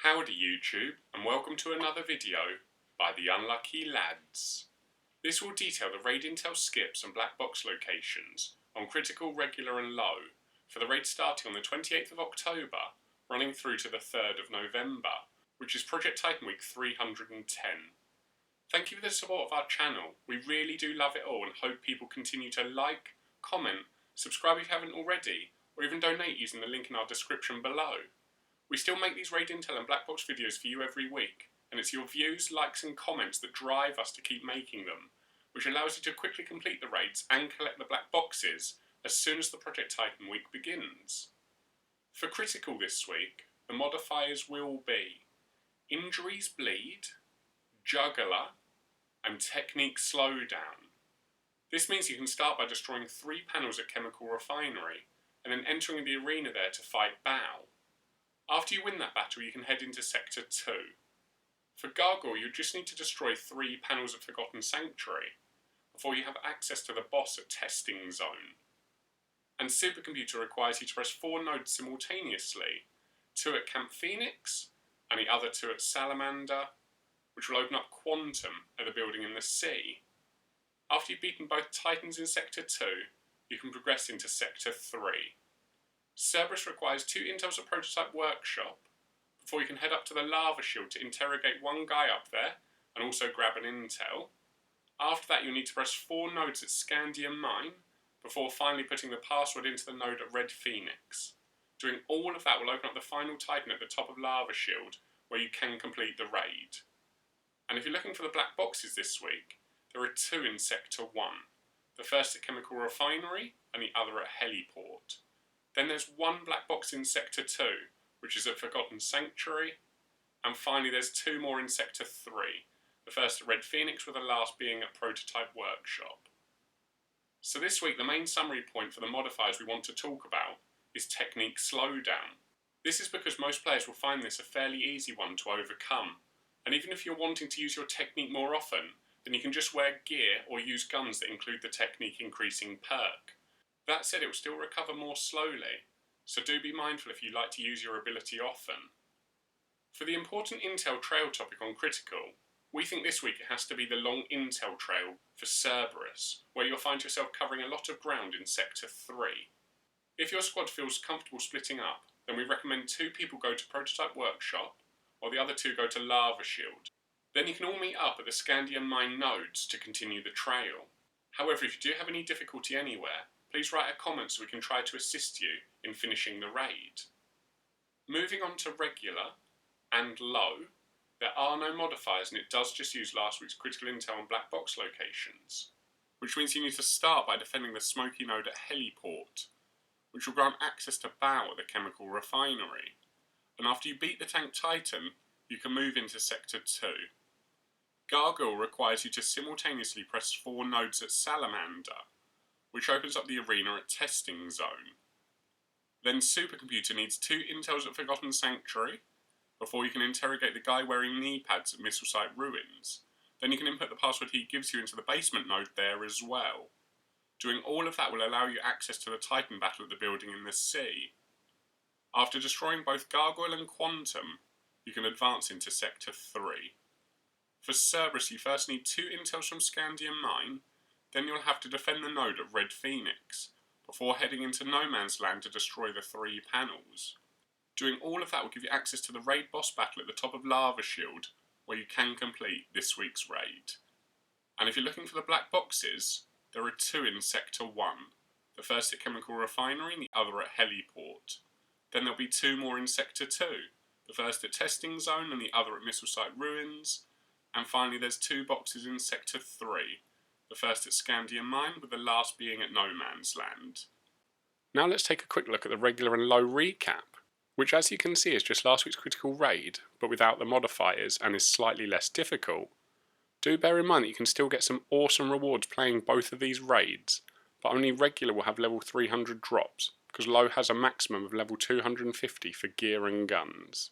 Howdy YouTube, and welcome to another video by the Unlucky Lads. This will detail the raid intel skips and black box locations on critical, regular and low for the raid starting on the 28th of October, running through to the 3rd of November, which is Project Titan Week 310. Thank you for the support of our channel. We really do love it all and hope people continue to like, comment, subscribe if you haven't already, or even donate using the link in our description below. We still make these raid intel and black box videos for you every week, and it's your views, likes and comments that drive us to keep making them, which allows you to quickly complete the raids and collect the black boxes as soon as the Project Titan week begins. For critical this week, the modifiers will be Injuries Bleed, Juggler, and Technique Slowdown. This means you can start by destroying 3 panels at Chemical Refinery, and then entering the arena there to fight Baal. After you win that battle, you can head into Sector 2. For Gargoyle, you just need to destroy 3 panels of Forgotten Sanctuary before you have access to the boss at Testing Zone. And Supercomputer requires you to press 4 nodes simultaneously, 2 at Camp Phoenix, and the other 2 at Salamander, which will open up Quantum at the building in the sea. After you've beaten both Titans in Sector 2, you can progress into Sector 3. Cerberus requires 2 intels at Prototype Workshop before you can head up to the lava shield to interrogate one guy up there and also grab an intel. After that, you'll need to press 4 nodes at Scandium Mine before finally putting the password into the node at Red Phoenix. Doing all of that will open up the final Titan at the top of Lava Shield, where you can complete the raid. And if you're looking for the black boxes this week, there are 2 in Sector 1. The first at Chemical Refinery and the other at Heliport. Then there's 1 black box in Sector 2, which is at Forgotten Sanctuary. And finally there's 2 more in Sector 3. The first at Red Phoenix with the last being at Prototype Workshop. So this week the main summary point for the modifiers we want to talk about is Technique Slowdown. This is because most players will find this a fairly easy one to overcome. And even if you're wanting to use your technique more often, then you can just wear gear or use guns that include the technique increasing perk. That said, it will still recover more slowly, so do be mindful if you like to use your ability often. For the important intel trail topic on critical, we think this week it has to be the long intel trail for Cerberus, where you'll find yourself covering a lot of ground in Sector 3. If your squad feels comfortable splitting up, then we recommend 2 people go to Prototype Workshop, or the other 2 go to Lava Shield. Then you can all meet up at the Scandium Mine nodes to continue the trail. However, if you do have any difficulty anywhere, please write a comment so we can try to assist you in finishing the raid. Moving on to regular and low, there are no modifiers and it does just use last week's critical intel and black box locations, which means you need to start by defending the smoky node at Heliport, which will grant access to Baal at the Chemical Refinery. And after you beat the tank Titan, you can move into Sector 2. Gargoyle requires you to simultaneously press 4 nodes at Salamander, which opens up the arena at Testing Zone. Then Supercomputer needs 2 intels at Forgotten Sanctuary, before you can interrogate the guy wearing knee pads at Missile Site Ruins. Then you can input the password he gives you into the basement node there as well. Doing all of that will allow you access to the Titan battle at the building in the sea. After destroying both Gargoyle and Quantum, you can advance into Sector 3. For Cerberus, you first need 2 intels from Scandium Mine, then you'll have to defend the node at Red Phoenix, before heading into No Man's Land to destroy the 3 panels. Doing all of that will give you access to the raid boss battle at the top of Lava Shield, where you can complete this week's raid. And if you're looking for the black boxes, there are 2 in Sector 1. The first at Chemical Refinery and the other at Heliport. Then there'll be 2 more in Sector 2. The first at Testing Zone and the other at Missile Site Ruins. And finally there's 2 boxes in Sector 3. The first at Scandium Mine, with the last being at No Man's Land. Now let's take a quick look at the regular and low recap, which as you can see is just last week's critical raid, but without the modifiers and is slightly less difficult. Do bear in mind that you can still get some awesome rewards playing both of these raids, but only regular will have level 300 drops, because low has a maximum of level 250 for gear and guns.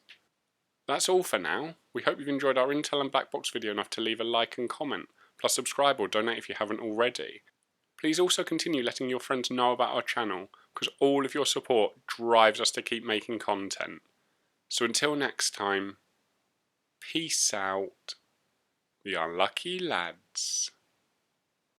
That's all for now. We hope you've enjoyed our intel and black box video enough to leave a like and comment, plus subscribe or donate if you haven't already. Please also continue letting your friends know about our channel, because all of your support drives us to keep making content. So until next time, peace out, the unlucky lads.